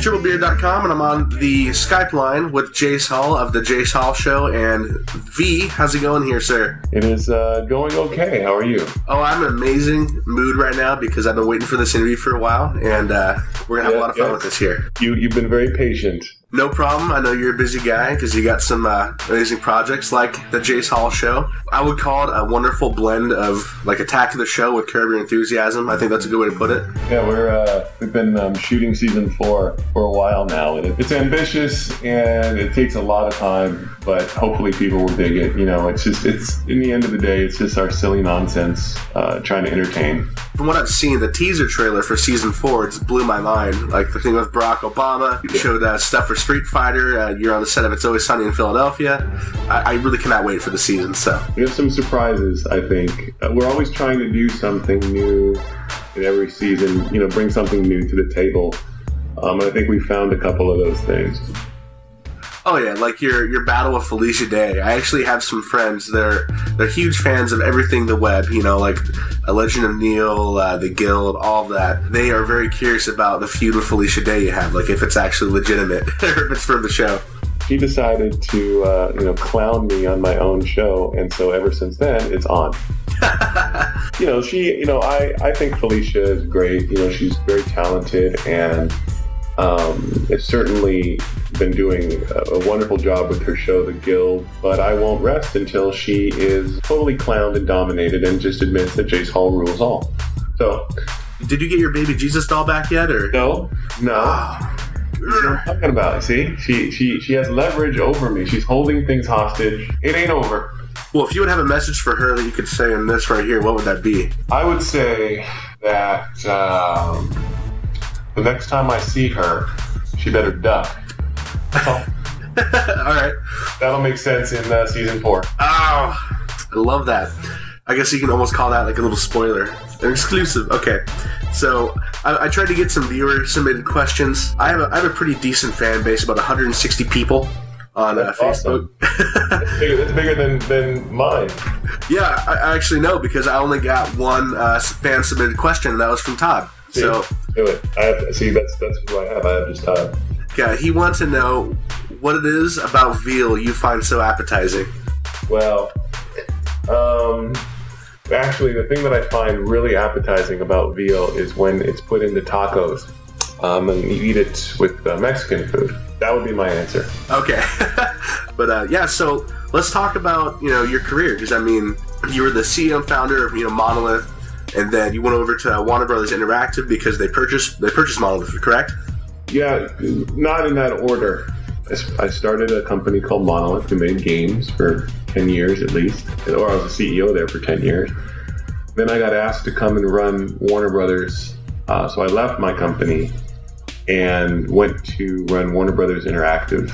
TripleBeard.com, and I'm on the Skype line with Jace Hall of the Jace Hall Show. And V, how's it going here, sir? It is going okay. How are you? Oh, I'm in an amazing mood right now because I've been waiting for this interview for a while, and we're going to have a lot of fun with this here. You've been very patient. No problem. I know you're a busy guy because you got some amazing projects like the Jace Hall Show. I would call it a wonderful blend of like Attack of the Show with Curb Your Enthusiasm. I think that's a good way to put it. Yeah, we've been shooting season 4 for a while now, and it's ambitious and it takes a lot of time, but hopefully people will dig it. You know, it's in the end of the day, it's just our silly nonsense trying to entertain. From what I've seen, the teaser trailer for season 4 just blew my mind. Like the thing with Barack Obama, you showed stuff for Street Fighter. You're on the set of It's Always Sunny in Philadelphia. I really cannot wait for the season. So we have some surprises. I think we're always trying to do something new in every season. You know, bring something new to the table. And I think we found a couple of those things. Oh yeah, like your battle with Felicia Day. I actually have some friends. They're huge fans of everything the web. You know, like A Legend of Neil, The Guild, all of that. They are very curious about the feud with Felicia Day you have. Like if it's actually legitimate or if it's from the show. She decided to clown me on my own show, and so ever since then it's on. I think Felicia is great. You know, she's very talented and has certainly been doing a wonderful job with her show, The Guild, but I won't rest until she is totally clowned and dominated and just admits that Jace Hall rules all. So, did you get your baby Jesus doll back yet, or no? What I'm talking about. See, she has leverage over me. She's holding things hostage. It ain't over. Well, if you would have a message for her that you could say in this right here, what would that be? I would say that the next time I see her, she better duck. That's all. All right. That'll make sense in season 4. Oh, I love that. I guess you can almost call that like a little spoiler. An exclusive. Okay. So I tried to get some viewer submitted questions. I have a pretty decent fan base, about 160 people on Facebook. Awesome. That's bigger than mine. Yeah, I actually know because I only got one fan submitted question, and that was from Todd. See, so do it. That's who I have. I have just Todd. Yeah, he wants to know what it is about veal you find so appetizing. Well, actually, the thing that I find really appetizing about veal is when it's put into tacos, and you eat it with Mexican food. That would be my answer. Okay. But yeah, so let's talk about your career, because I mean, you were the CEO and founder of Monolith, and then you went over to Warner Brothers Interactive because they purchased Monolith, correct? Yeah, not in that order. I started a company called Monolith who made games for 10 years at least, or I was a CEO there for 10 years. Then I got asked to come and run Warner Brothers, so I left my company and went to run Warner Brothers Interactive,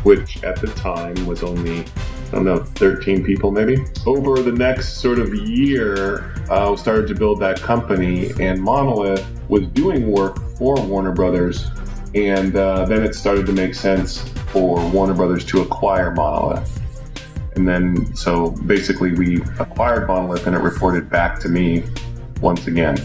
which at the time was only, 13 people maybe. Over the next sort of year, I started to build that company, and Monolith was doing work for Warner Brothers, and then it started to make sense for Warner Brothers to acquire Monolith. And then, so basically we acquired Monolith and it reported back to me once again.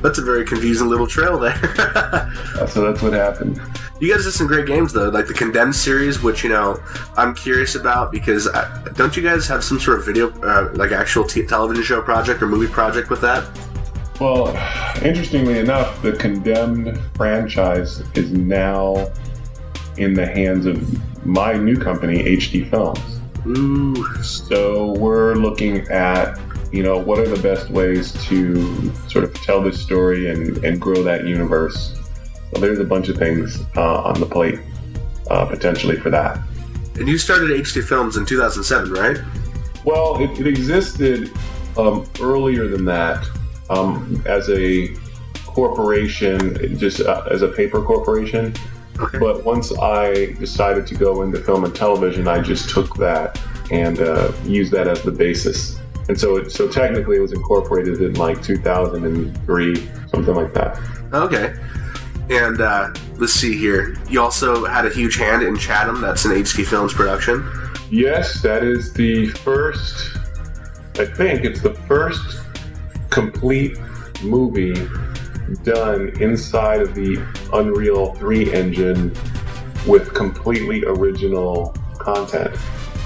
That's a very confusing little trail there. So that's what happened. You guys did some great games though, like the Condemned series, which I'm curious about because don't you guys have some sort of video, like actual television show project or movie project with that? Well, interestingly enough, the Condemned franchise is now in the hands of my new company, HD Films. Ooh. So we're looking at, what are the best ways to sort of tell this story and grow that universe. So there's a bunch of things on the plate potentially for that. And you started HD Films in 2007, right? Well, it existed earlier than that as a corporation, just as a paper corporation. Okay. But once I decided to go into film and television, I just took that and used that as the basis. And so technically it was incorporated in like 2003, something like that. Okay. And let's see here. You also had a huge hand in Chatham. That's an HD Films production. Yes, that is the first, I think it's the first complete movie done inside of the Unreal 3 engine with completely original content.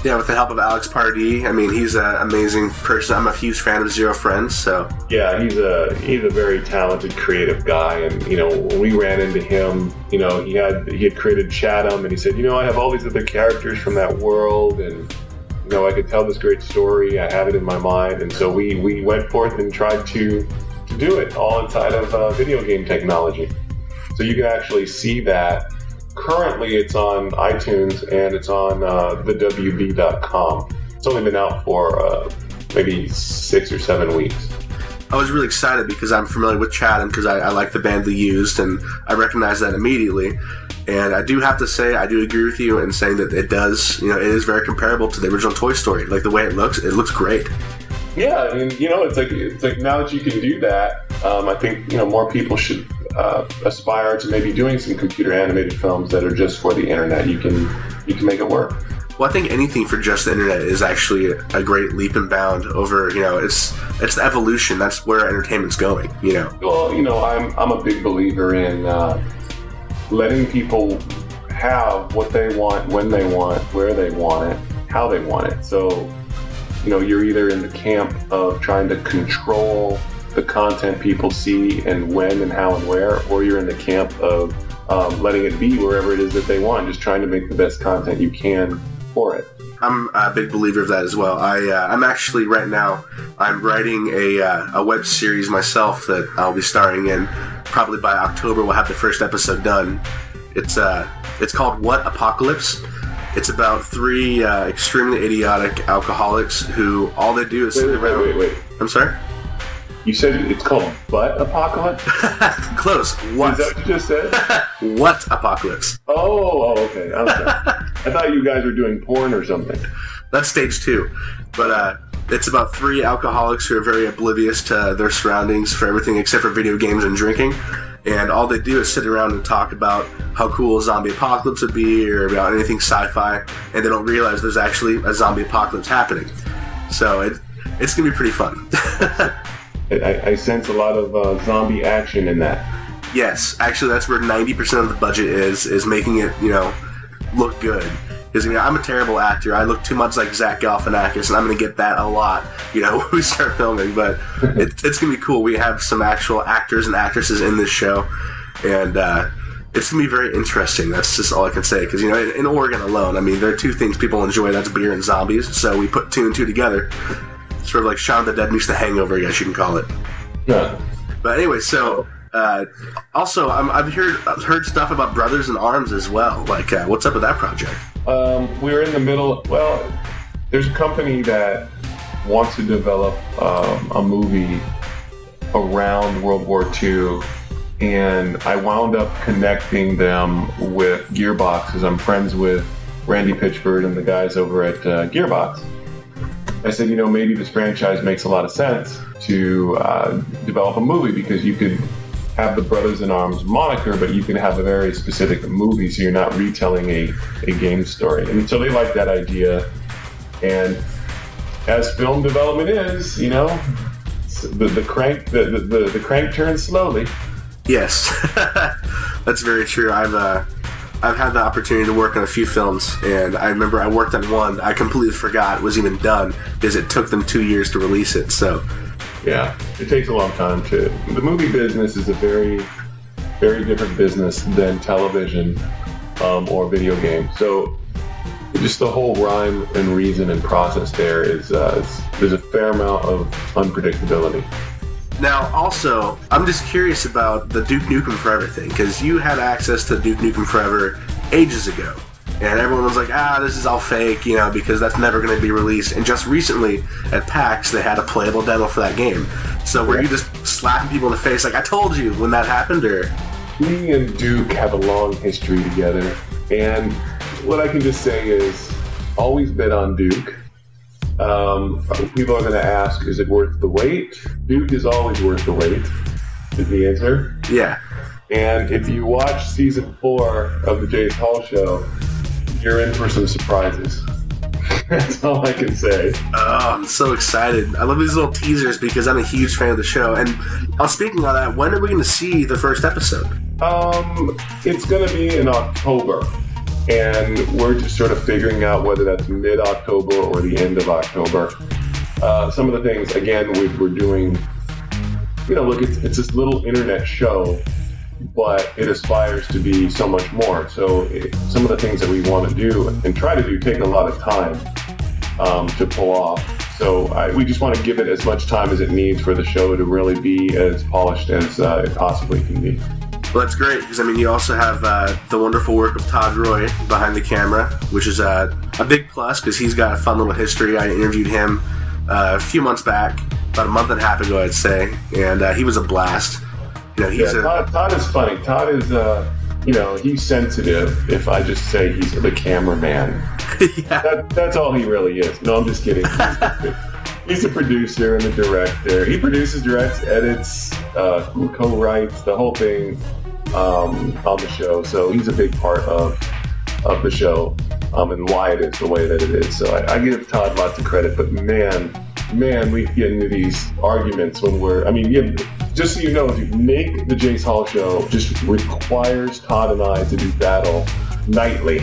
Yeah, with the help of Alex Pardee. I mean, he's an amazing person. I'm a huge fan of Zero Friends, so... Yeah, he's a very talented, creative guy, and, you know, when we ran into him, you know, he had created Chatham, and he said, you know, I have all these other characters from that world, and, you know, I could tell this great story, I have it in my mind, and so we went forth and tried to do it all inside of video game technology. So you can actually see that. Currently, it's on iTunes and it's on thewb.com. It's only been out for maybe 6 or 7 weeks. I was really excited because I'm familiar with Chatham because I like the band they used and I recognized that immediately. And I do have to say, I do agree with you in saying that it does, you know, it is very comparable to the original Toy Story. Like the way it looks great. Yeah, I mean, you know, it's like now that you can do that, I think, you know, more people should aspire to maybe doing some computer animated films that are just for the internet. You can make it work. Well, I think anything for just the internet is actually a great leap and bound over, you know, it's the evolution. That's where entertainment's going, you know. Well, you know, I'm a big believer in letting people have what they want, when they want, where they want it, how they want it. So, you know, you're either in the camp of trying to control the content people see and when and how and where, or you're in the camp of letting it be wherever it is that they want, just trying to make the best content you can for it. I'm a big believer of that as well. I'm actually right now, I'm writing a web series myself that I'll be starring in. Probably by October we'll have the first episode done. It's called What Apocalypse? It's about 3 extremely idiotic alcoholics who all they do is sit around. Wait. I'm sorry? You said it's called Butt Apocalypse? Close. What? Is that what you just said? What Apocalypse? Oh, okay. I'm sorry. I thought you guys were doing porn or something. That's stage 2. But it's about 3 alcoholics who are very oblivious to their surroundings for everything except for video games and drinking. And all they do is sit around and talk about how cool a zombie apocalypse would be or about anything sci-fi. And they don't realize there's actually a zombie apocalypse happening. So it's going to be pretty fun. I sense a lot of zombie action in that. Yes, actually, that's where 90% of the budget is making it, you know, look good. Because, you know, I'm a terrible actor. I look too much like Zach Galifianakis, and I'm going to get that a lot, you know, when we start filming. But it's going to be cool. We have some actual actors and actresses in this show, and it's going to be very interesting. That's just all I can say. Because, you know, in Oregon alone, I mean, there are 2 things people enjoy. That's beer and zombies. So we put 2 and 2 together. Sort of like Shaun of the Dead meets The Hangover, I guess you can call it. Yeah. But anyway, so also I've heard stuff about Brothers in Arms as well. Like, what's up with that project? We're in the middle. Well, there's a company that wants to develop a movie around World War II, and I wound up connecting them with Gearbox, because I'm friends with Randy Pitchford and the guys over at Gearbox. I said, you know, maybe this franchise makes a lot of sense to develop a movie, because you could have the Brothers in Arms moniker, but you can have a very specific movie, so you're not retelling a game story. And so they like that idea. And as film development is, you know, the crank turns slowly. Yes, that's very true. I've had the opportunity to work on a few films, and I remember I worked on one I completely forgot was even done because it took them 2 years to release it. So, yeah, it takes a long time to. The movie business is a very, very different business than television or video games. So, just the whole rhyme and reason and process there is there's a fair amount of unpredictability. Now, also, I'm just curious about the Duke Nukem Forever thing, because you had access to Duke Nukem Forever ages ago, and everyone was like, this is all fake, you know, because that's never going to be released. And just recently, at PAX, they had a playable demo for that game. So were you just slapping people in the face like, I told you, when that happened, or? Me and Duke have a long history together, and what I can just say is, always bet on Duke. People are going to ask, is it worth the wait? Duke is always worth the wait, is the answer. Yeah. And if you watch season 4 of the Jace Hall Show, you're in for some surprises. That's all I can say. Oh, I'm so excited. I love these little teasers because I'm a huge fan of the show. And speaking of that, when are we going to see the first episode? It's going to be in October. And we're just sort of figuring out whether that's mid-October or the end of October. Some of the things, again, we're doing, look, it's this little internet show, but it aspires to be so much more. So some of the things that we want to do and try to do take a lot of time to pull off. So we just want to give it as much time as it needs for the show to really be as polished as it possibly can be. Well, that's great, because, you also have the wonderful work of Todd Roy behind the camera, which is a big plus, because he's got a fun little history. I interviewed him a few months back, about a month and a half ago, I'd say, and he was a blast. Todd is funny. Todd is, he's sensitive. If I just say he's the cameraman, yeah. That's all he really is. No, I'm just kidding. He's a producer and a director. He produces, directs, edits, co-writes the whole thing on the show. So he's a big part of the show and why it is the way that it is. So I give Todd lots of credit. But man, we get into these arguments when just so you know, if you make the Jace Hall Show, just requires Todd and I to do battle nightly.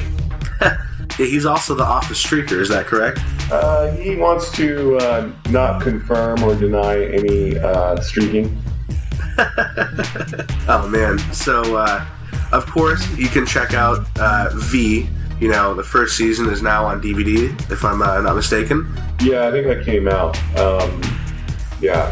Yeah, he's also the office streaker, is that correct? He wants to not confirm or deny any streaking. Oh, man. So, of course, you can check out V. The first season is now on DVD, if I'm not mistaken. Yeah, I think that came out.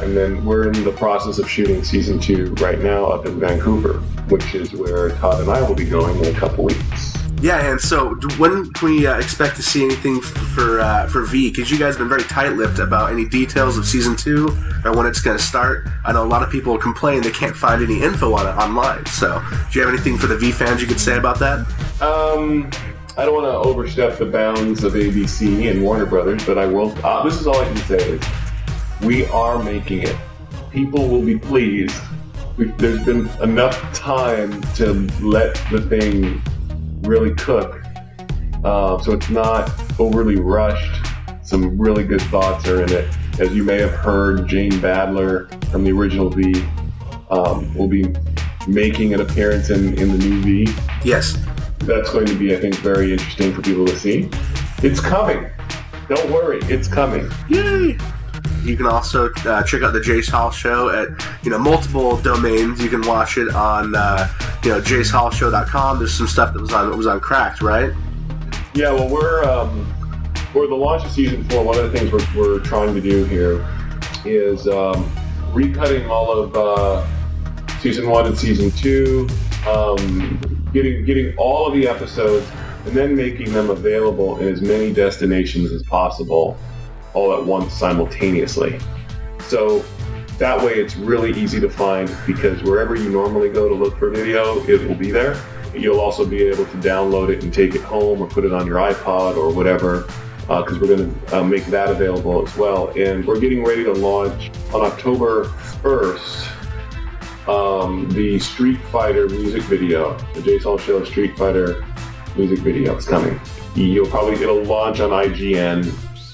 And then we're in the process of shooting season 2 right now up in Vancouver, which is where Todd and I will be going in a couple weeks. Yeah, and so when can we expect to see anything for V? Because you guys have been very tight-lipped about any details of season 2 or when it's going to start. I know a lot of people complain they can't find any info on it online. So do you have anything for the V fans you could say about that? I don't want to overstep the bounds of ABC and Warner Brothers, but I will. This is all I can say is we are making it. People will be pleased. There's been enough time to let the thing really cook, so it's not overly rushed. Some really good thoughts are in it. As you may have heard, Jane Badler from the original V will be making an appearance in the new V. Yes. That's going to be, I think, very interesting for people to see. It's coming. Don't worry, it's coming. Yay! You can also check out the Jace Hall Show at multiple domains. You can watch it on jacehallshow.com. There's some stuff that was on Cracked, right? Yeah, well, for the launch of season 4, one of the things we're trying to do here is recutting all of season 1 and season 2, getting all of the episodes, and then making them available in as many destinations as possible all at once simultaneously. So that way it's really easy to find, because wherever you normally go to look for video, it will be there. You'll also be able to download it and take it home or put it on your iPod or whatever, because we're going to make that available as well. And we're getting ready to launch on October 1st the Street Fighter music video, the Jace Hall Show Street Fighter music video is coming. It'll launch on IGN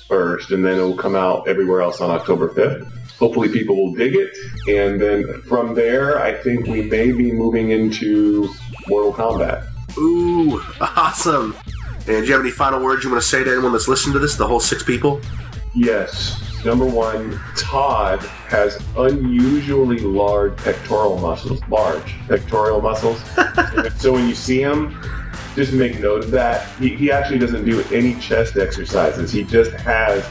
first, and then it'll come out everywhere else on October 5th. Hopefully people will dig it, and then from there, I think we may be moving into Mortal Kombat. Ooh, awesome. And do you have any final words you want to say to anyone that's listening to this, the whole 6 people? Yes. Number 1, Todd has unusually large pectoral muscles. So when you see him, just make note of that. He actually doesn't do any chest exercises. He just has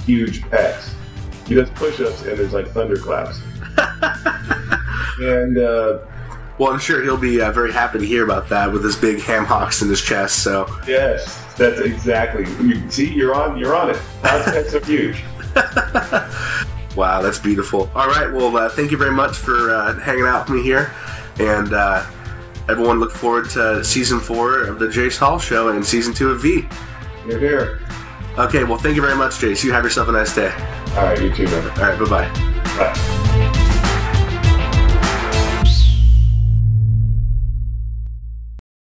huge pecs. He does push-ups and there's like thunderclaps. And well, I'm sure he'll be very happy to hear about that with his big ham hocks in his chest. So yes, that's exactly. You're on it. Todd's pecs are huge. Wow, that's beautiful. All right, well, thank you very much for hanging out with me here, and everyone look forward to season 4 of the Jace Hall Show and season 2 of V. You're here. Okay, well, thank you very much, Jace. You have yourself a nice day. All right, you too, man. All right, bye-bye. Bye.